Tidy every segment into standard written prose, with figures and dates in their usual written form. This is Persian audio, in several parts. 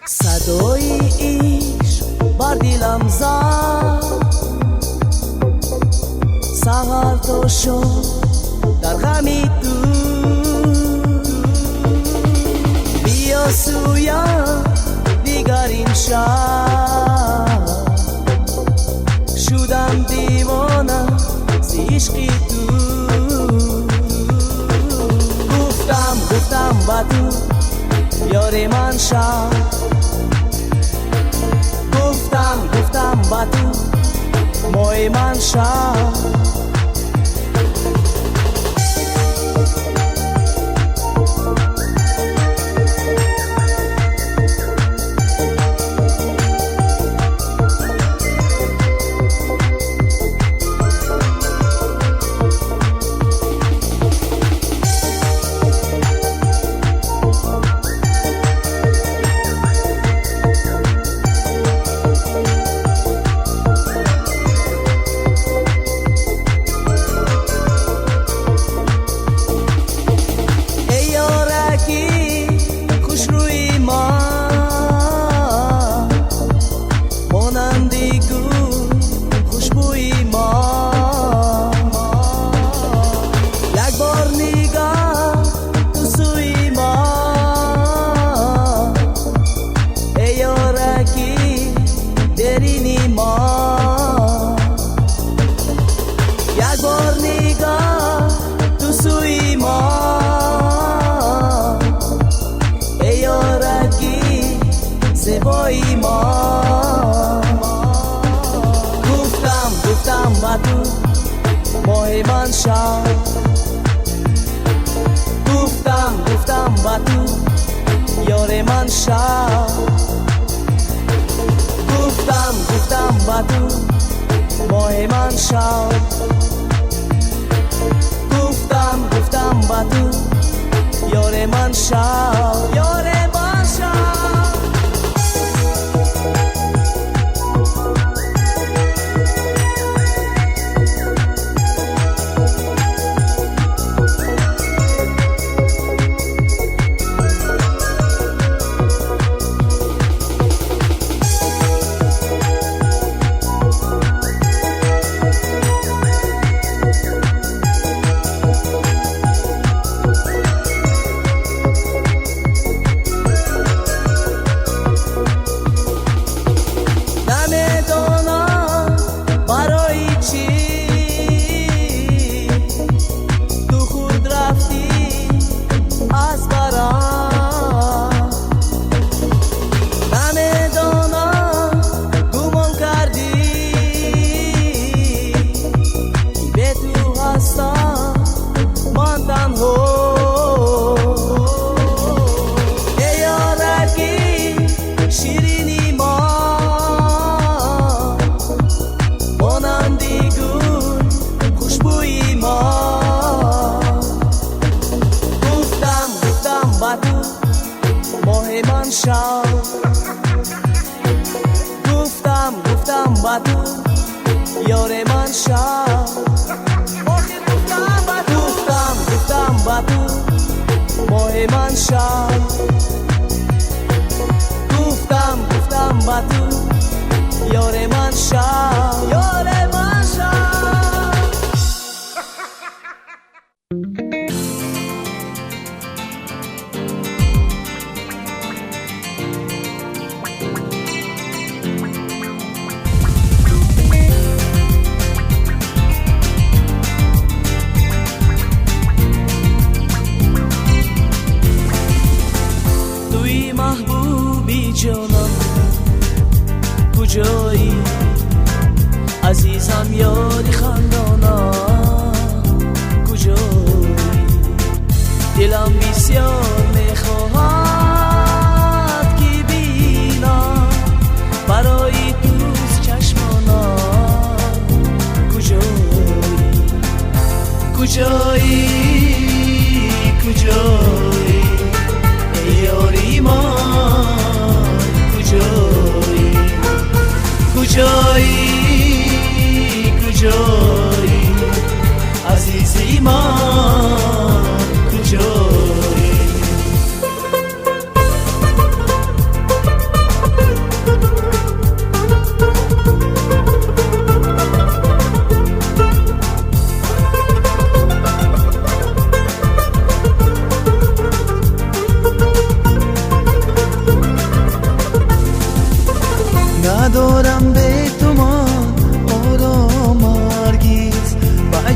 صدای عشق بر دلم زد، سحر تا شب در غمی تو. بیا سویم دیگر این شب، شدم دیوانه ز عشقی تو. گفتم با تو یار من شب، گفتم با تو مای من شب. گفتم با تو ماه من شب، گفتم با تو یار من شب. گفتم با تو ماه من شب، گفتم با تو یار من شب، یار من شب. گفتم با تو یار من شب، گفتم با تو ماه من شب. گفتم با تو یار من شب، یار من شب. محبوبی جانم کجایی، عزیزم یاری خندانم کجایی. دلم بسیار میخواهد که بینم برای دوست چشمانم کجایی، کجایی، کجایی یاری من کجایی، کجایی، کجایی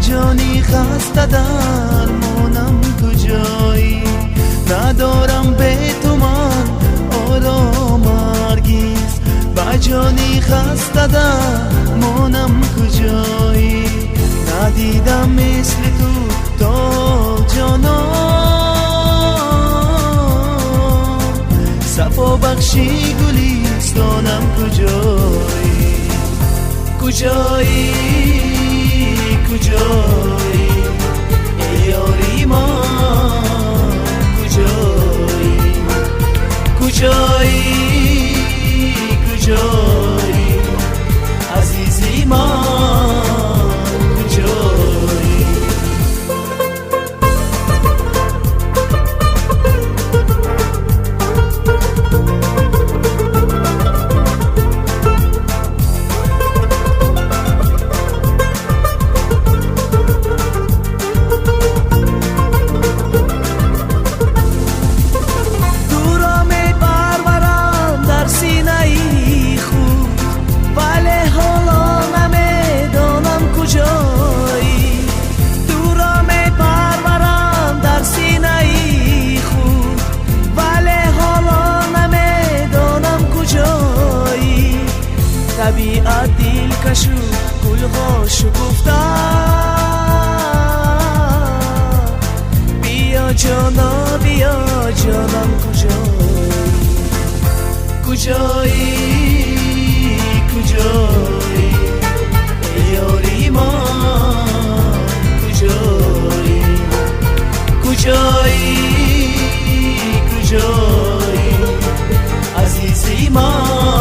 جانی خسته درمانم کجایی ندارم به تو من آرام هرگز با جانی خسته درمانم کجایی ندیدم مثل تو تا جانان صفا بخشی گلیستانم کجایی کجایی کجایی ای یاری من کجایی کجایی کجایی عزیزی من کجایی طبیعت دلکش و گلها شکفته بیا جانا بیا جانم کجایی کجایی کجایی ای یاری من کجایی کجایی کجایی عزیزی من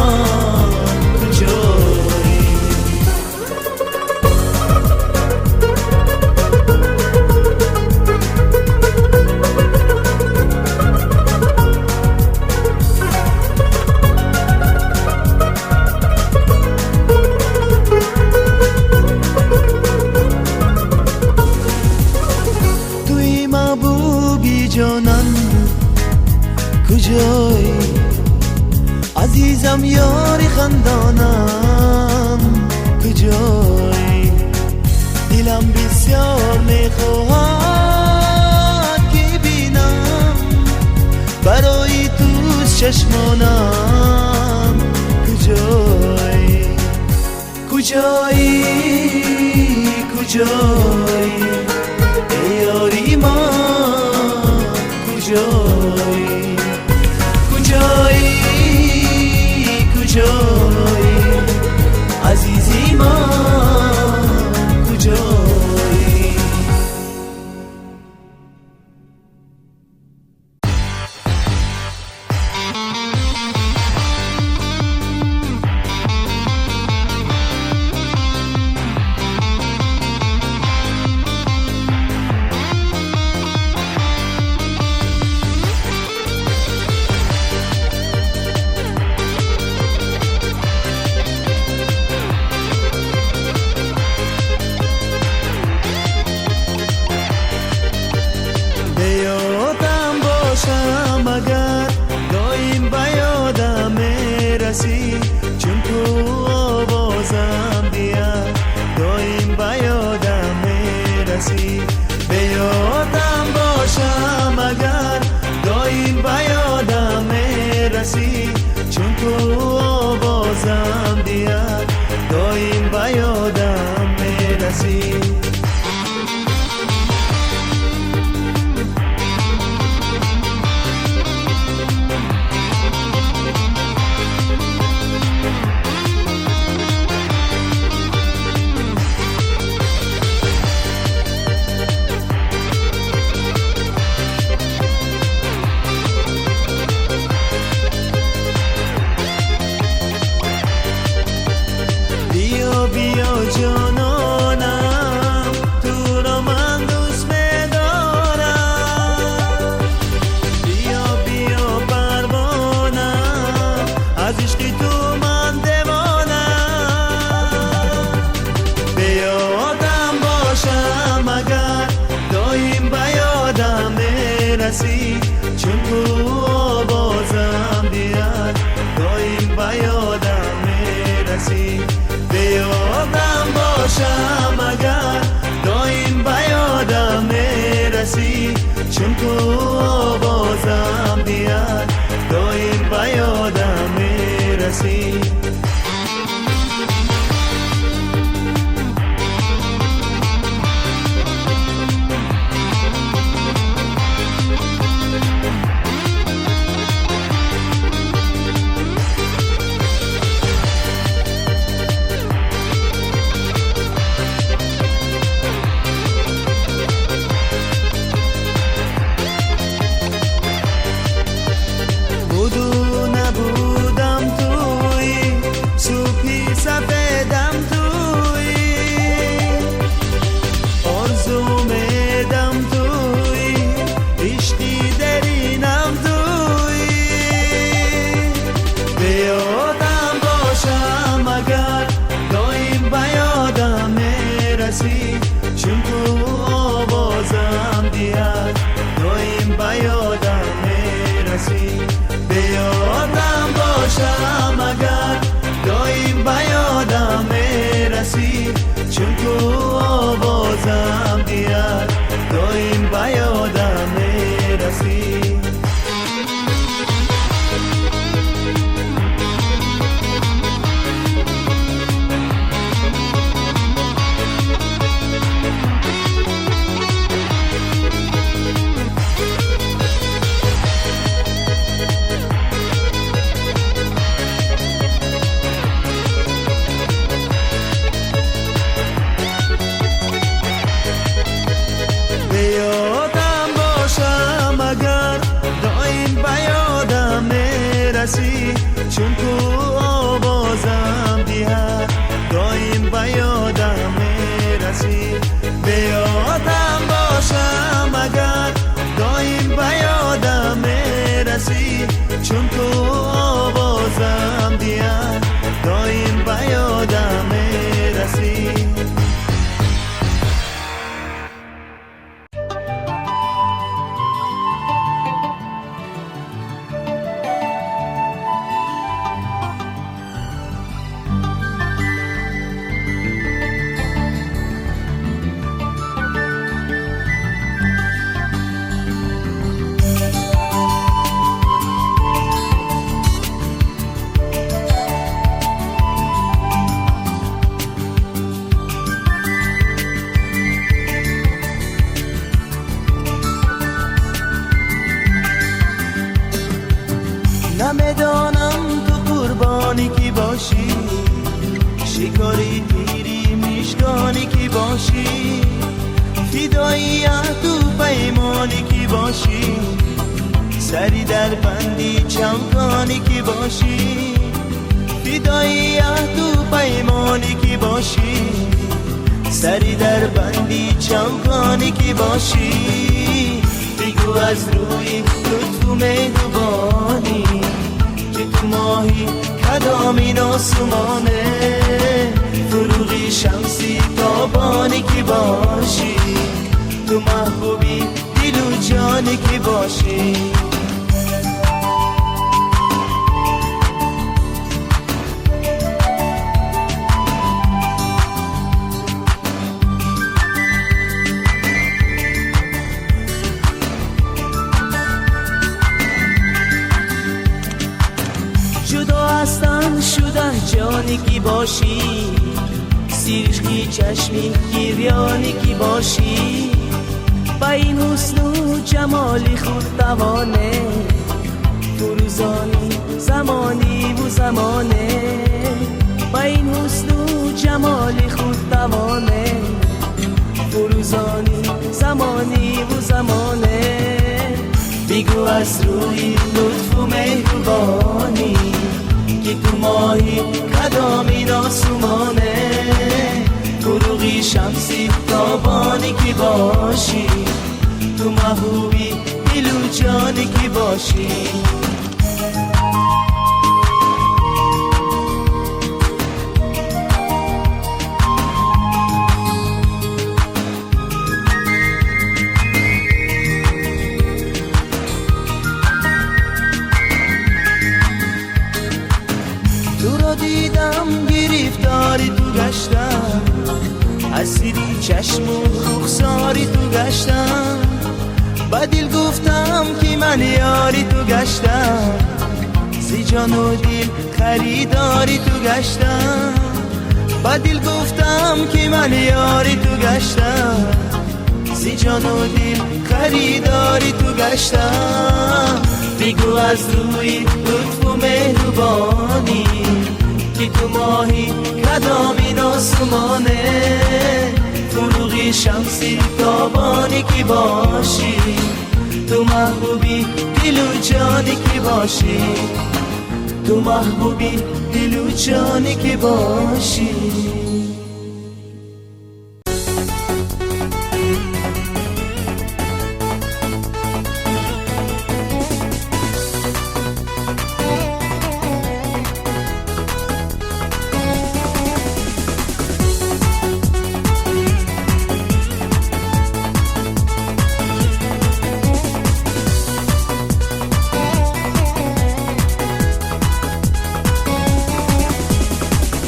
کجایی عزیزم یاری خندانم کجایی دلم بسیار میخواهد که بینم برای تو چشمانم کجایی کجایی کجایی ای یاری من کجایی کجایی کجایی عزیزی من کجایی چون تو آوازم دیه دایم به یادم میرسی، به یادم باشم اگر دایم به یادم میرسی، چون تو آوازم دیه دایم به یادم میرسی. نمیدانم تو قربانی کی باشی، شکاری تیری میشگانی کی باشی، فدایی تو پیمانی کی باشی، سری در بندی چمکانی کی باشی، فدایی تو پیمانی کی باشی، سری در بندی چمکانی کی باشی. بگو از روی لطف و مهربانی که تو ماهی کدامین آسمانه، فروغی شمسی تابانی کی باشی، تو محبوبی دل و جانی کی باشی. شدن جانی کی باشی، سیرشکی چشمی گریانی کی باشی، با این حسن و جمالی خود توانه، فروزانی زمانی و زمانه، با این حسن و جمالی خود توانه، فروزانی زمانی و زمانه. بگو از روی لطف و مهربانی که تو ماهی کدامین آسمانه، فروغی شمسی تابانی کی باشی، تو محبوبی دل و جانی کی باشی. دیدم گرفتاری تو گشتم، اسیری چشم و رخساری تو گشتم، با دل گفتم که من یاری تو گشتم، زی جان و دل خریداری تو گشتم، با دل گفتم که من یاری تو گشتم، زی جان و دل خریداری تو گشتم. بگو از روی لطف و مهربانی که تو ماهی کدامین آسمانه، فروغی شمسی تابانی کی باشی، تو محبوبی دل و جانی کی باشی، تو محبوبی دل و جانی کی باشی.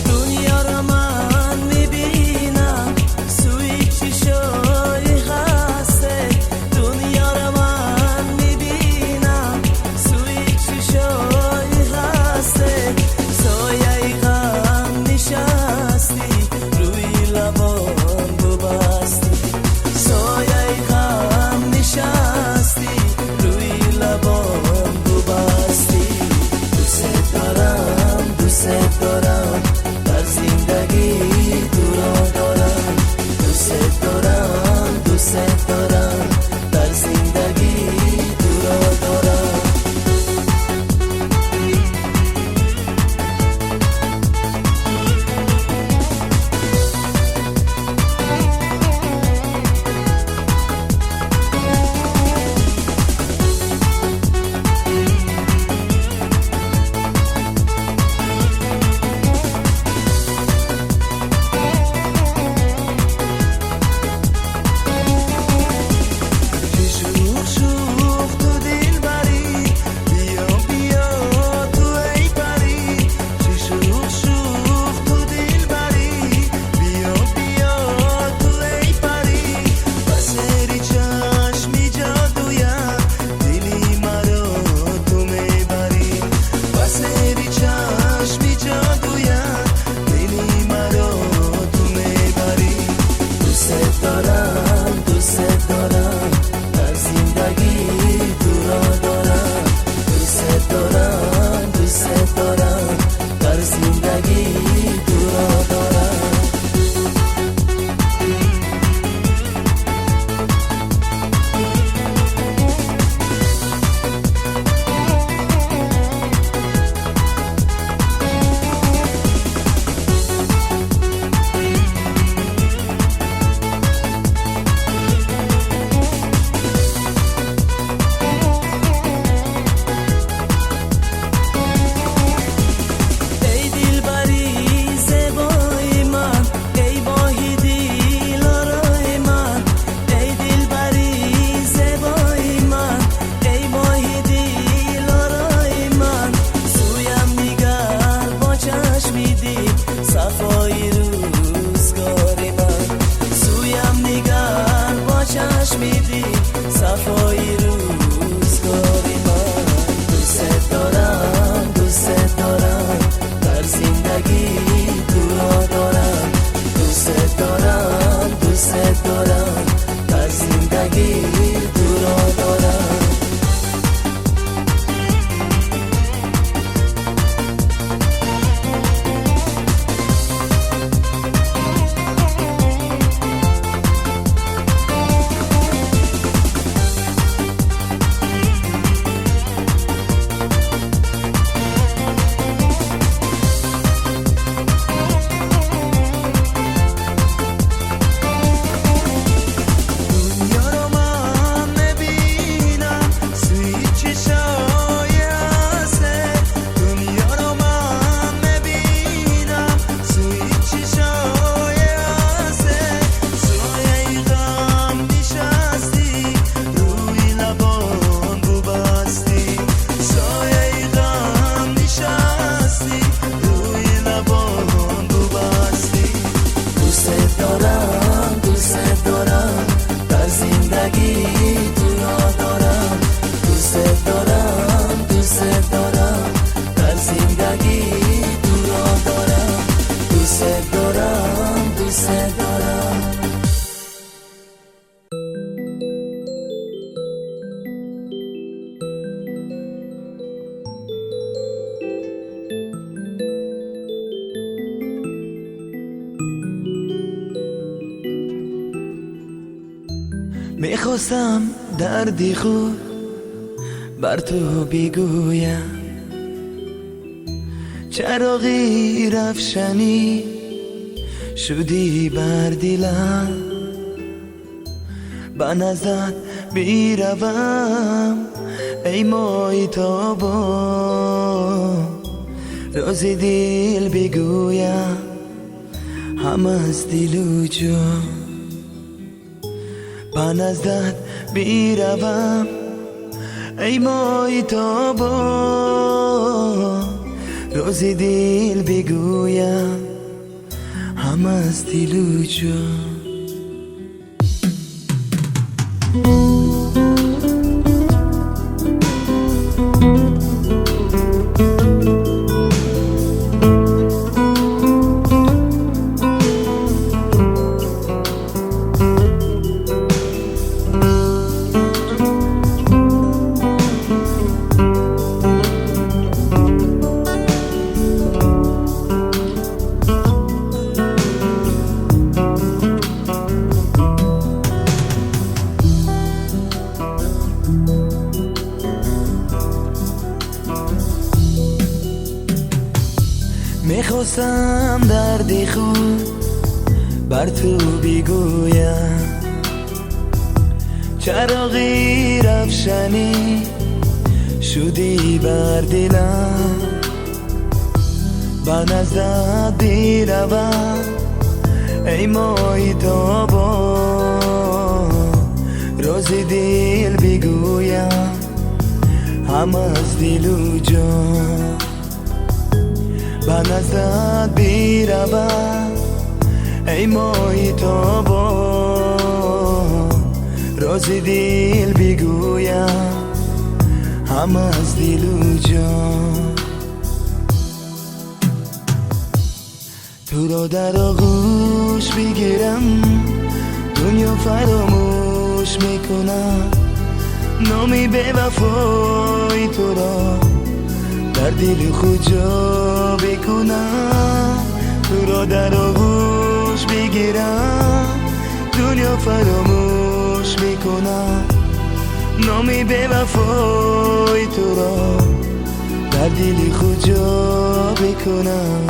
دنیا را من همش میدی صفایی روزگاری من. دوست دارم دوست دارم در زندگی تو را دارم. دوست دارم دوست دارم در زندگی تو را دارم. میخواستم دردی خود بر تو بگویم، چراغی رفشنی شدی بر دلم. به نزد بیروم ای مای تابا، راز دل بگویم هم از دل و جان. به نزدت بیروم ای مای تابا، راز دل بگویم هم از دل و جان. میخواستم درد خود بر تو بگویم، چراغی رفشنی شدی بر دلم. به نزدت بیروم ای مای تابا، راز دل بگویم هم از دل و جان. به نزدت بیروم ای مای تابا، راز دل بگویم هم از دل و جان. تو را در آغوش بگیرم دنیا فراموش میکنم، نامی به وفای تو را در دل خود جا بکنم. تو را در آغوش بگیرم دنیا فراموش میکنم، نامی به وفای تو را در دل خود جا بکنم.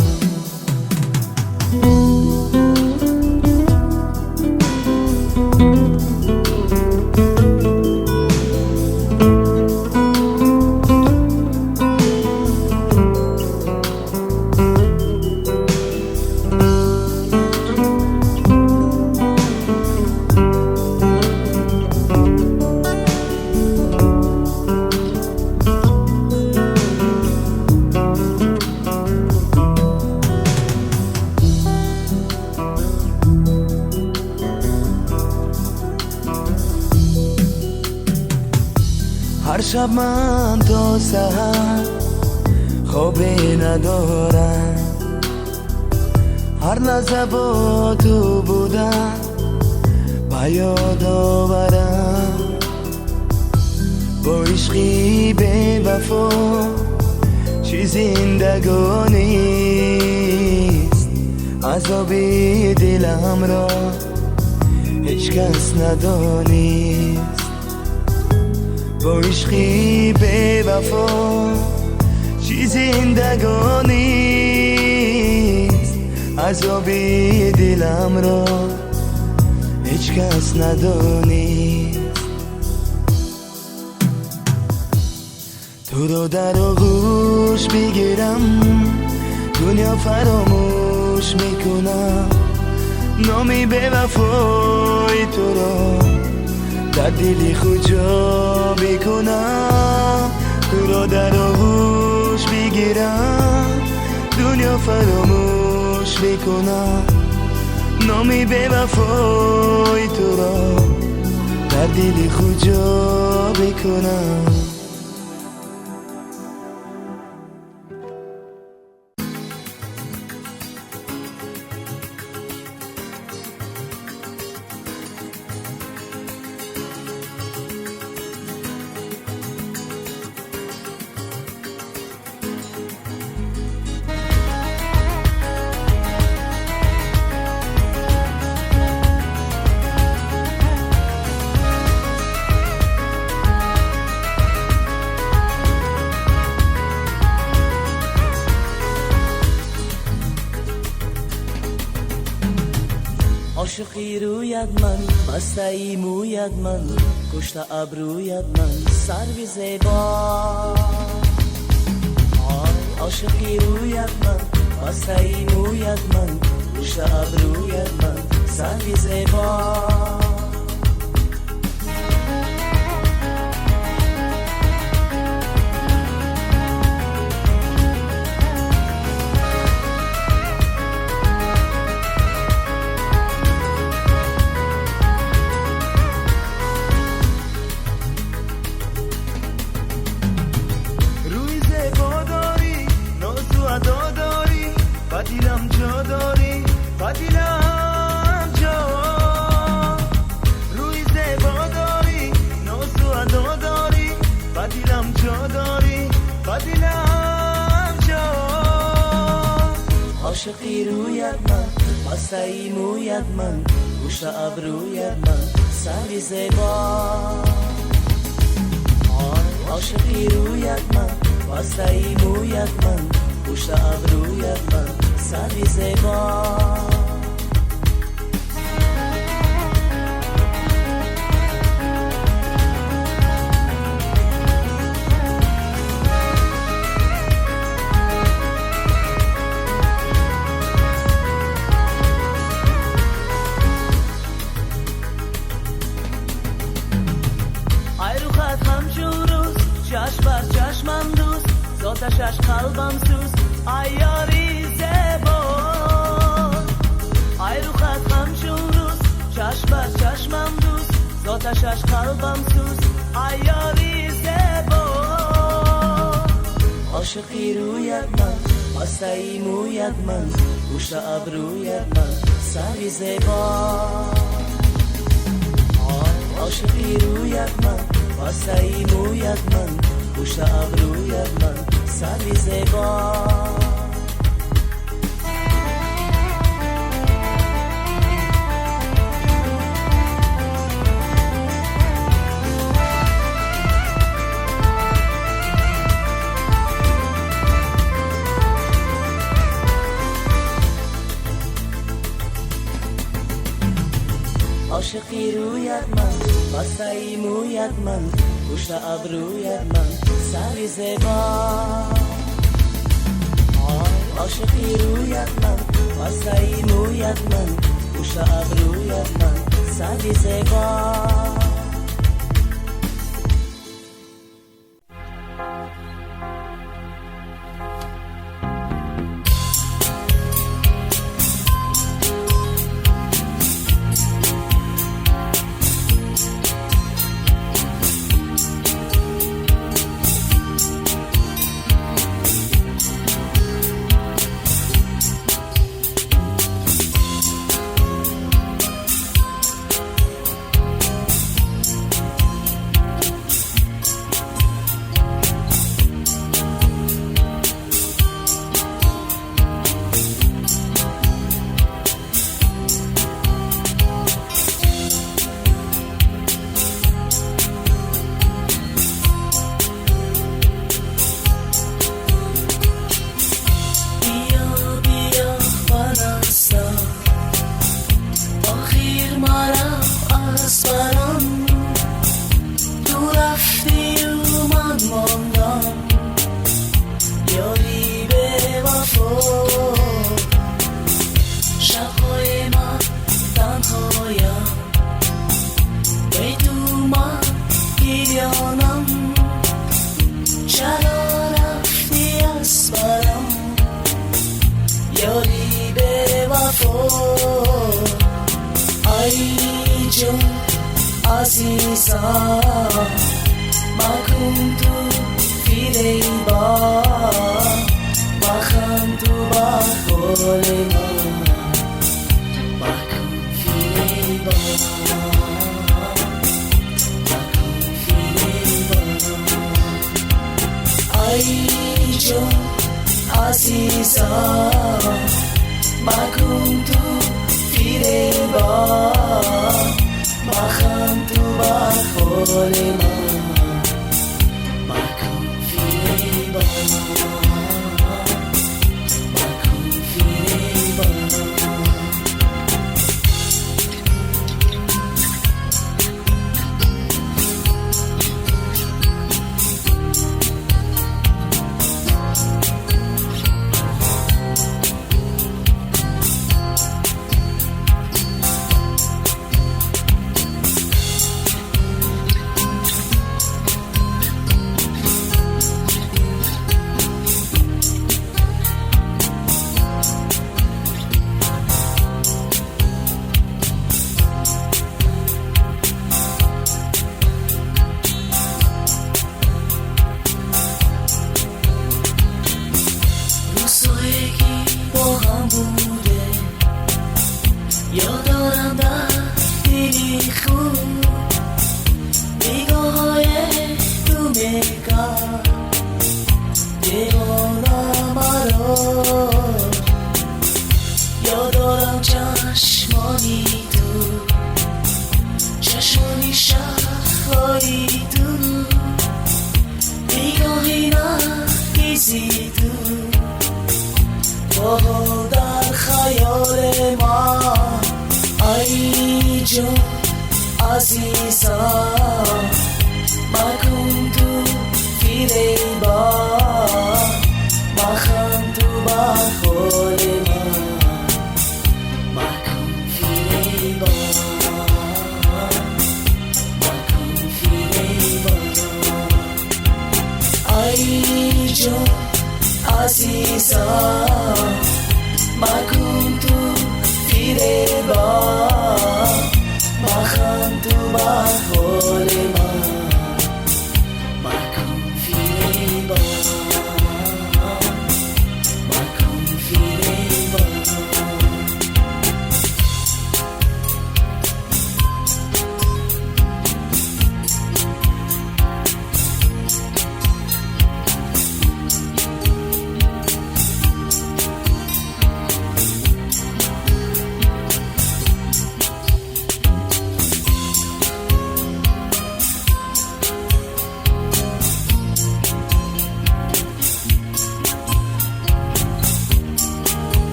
هر شب من تا سحر خوابی ندارم، هر لحظه با تو بودم با یاد آورم. با عشقی به وفا چی زندگانیست، عذابی دلم را هیچ کس ندانیست. با عشقی به وفا چی زندگانیست، عذابی دلم را هیچ کس ندانیست. تو رو در آغوش بگیرم دنیا فراموش میکنم، نامی به وفای تو را در دلی خود جا بکنم. تو را در آغوش بگیرم دنیا فراموش میکنم، نامی به وفای تو را در دلی خود جا بکنم. عاشقی رویت من، بسته مویت من، کشته ابرویت من، سرو زیبا. عاشقی رویت من، بسته مویت من، کشته ابرویت من، سرو زیبا. عاشقی رویت من، بسته مویت من، گوشت ابرویت من، سری زیبا. عاشقی رویت من، بسته مویت من، گوشت ابرویت من، سری زیبا. آتشش قلبم سوز ایاری زیبا. ای رو خط همچون روز چشم بر چشمم دوز، آتشش قلبم سوز ایاری زیبا. عاشقی رویت من، بسته مویت من، گوشت ابرویت من، سری زیبا. عاشقی رویت من، بسته مویت من، گوشت ابرویت من، سری زیبا. عاشقی رویت من، بسته مویت من، گوشت ابرویت من، سری زیبا. عاشقی رویت من، بسته مویت من، گوشت ابرویت من، سری زیبا. ای جون عزیزم مکن تو فیره با مخم تو با خول من مکن فیره با مکن فیره با ای جون عزیزم مکن تو فیره با مخم تو با خول من مکن فیره با مکن فیره با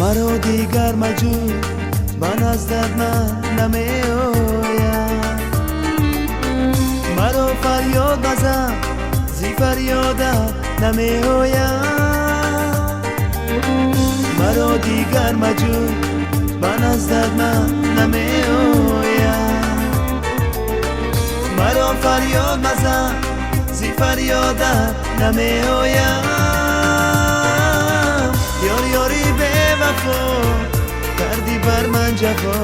مرا دیگر مجو من از درد نمی آیم مرا فریاد نزن زی فریادت نمی آیم مرا دیگر مجو من از درد من نمی آیم مرا فریاد مزن زی فریادت نمی آیم یار یاری به وفا کردی بر من جفا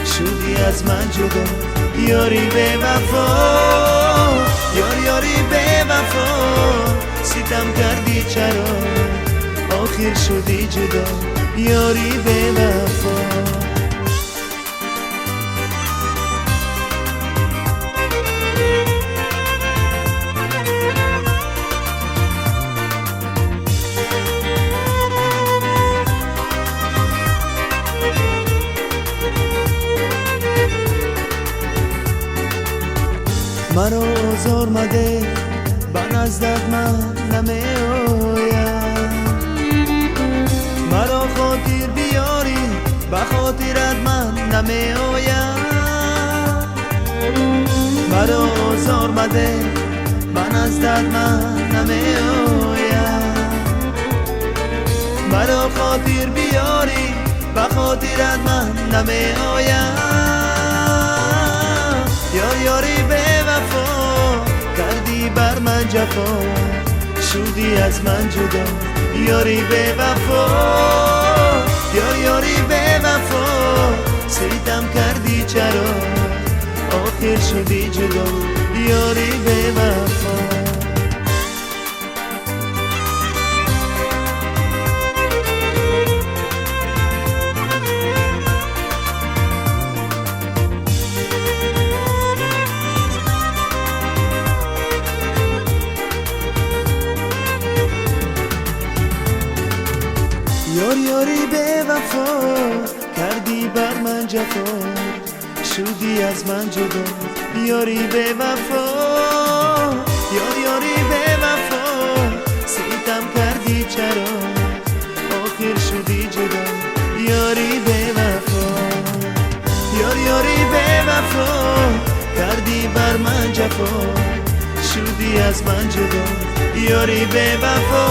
شدی از من جدا یاری به وفا یار یاری به وفا ستم کردی چرا آخر شدی جدا یاری به وفا مرا آزار مده من از درد من نمی آیم مرا خاطر بیاری به خاطرت من نمی آیم مرا آزار مده من از درد من نمی آیم مرا خاطر بیاری به خاطرت من نمی آیم یار یاری به وفا کردی بر من جفا شدی از من جدا یاری به وفا یار یاری به وفا ستم کردی چرا آخر شدی جدا یاری به وفا یار یاری به وفا کردی بر من جفا شدی از من جدا یاری به وفا یار یاری به وفا ستم کردی چرا آخر شدی جدا یاری به وفا یار یاری به وفا کردی بر من جفا شدی از من جدا یاری به وفا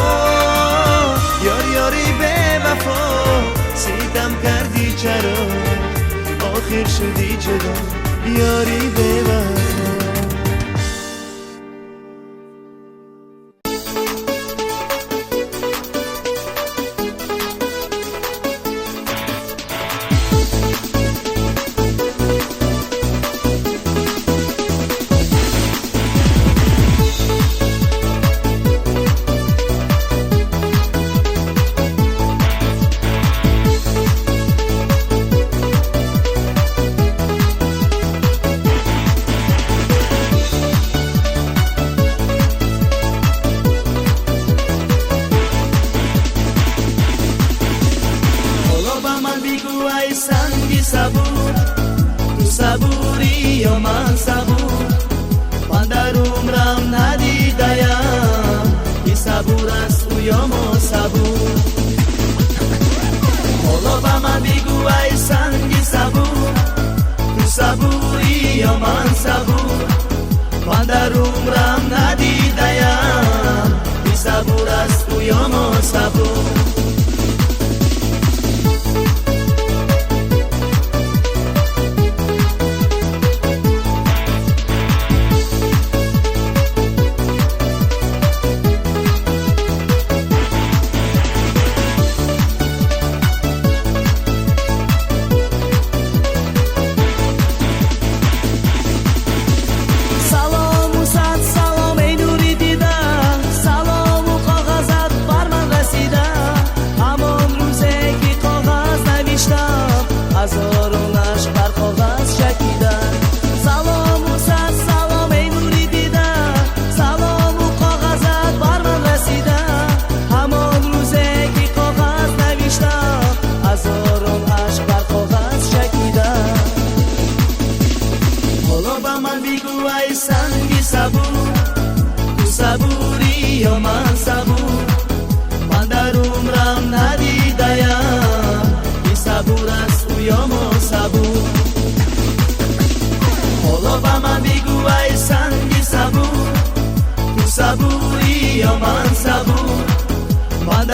یار یاری به وفا ستم کردی چرا آخر شدی جدا یاری به وفا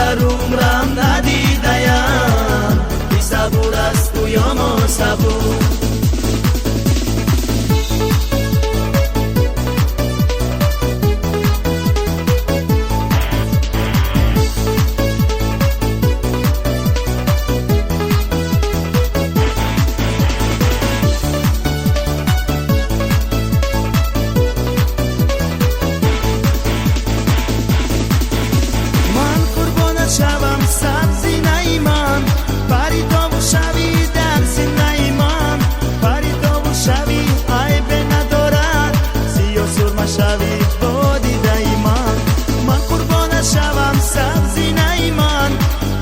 در عمرم ندیدیم بی صبور است و یا ما صبور شوم سبزی نیمان پری تو شوی درسی نیمان پری تو شوی عیب ندارد سیاه سرمه شوی بادی دایمان من قربان شوم سبزی نیمان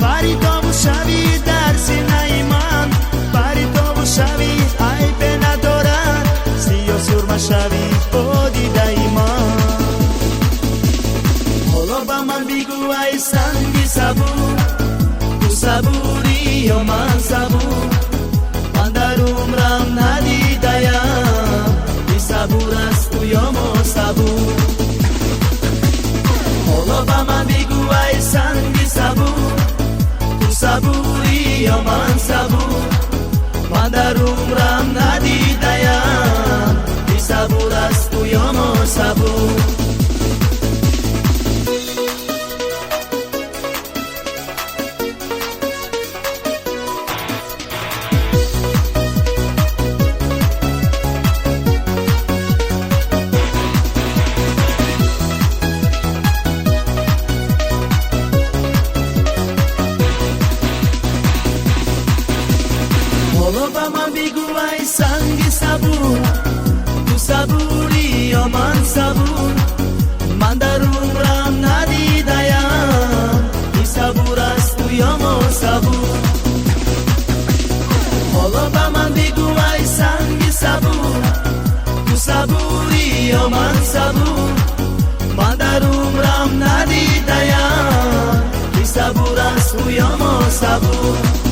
پری تو شوی درسی نیمان پری تو شوی عیب ندارد سیاه سرمه شوی بادی دایمان حالا با من بگو ای سنگی صبور تو صبوری یا من صبور من در عمرم ندیدیم بی صبور است تو یا ما صبور حالا با من بگو ای سنگی صبور تو صبوری یا من صبور من در عمرم ندیدیم بی صبور است تو یا ما صبور حالا با من بگو ای سنگ صبور تو صبوری یا من صبور من در عمرم ندیدیم بی صبور است تو یا ما صبور حالا با من بگو ای سنگ صبور تو صبوری یا من صبور من در عمرم ندیدیم بی صبور است تو یا ما صبور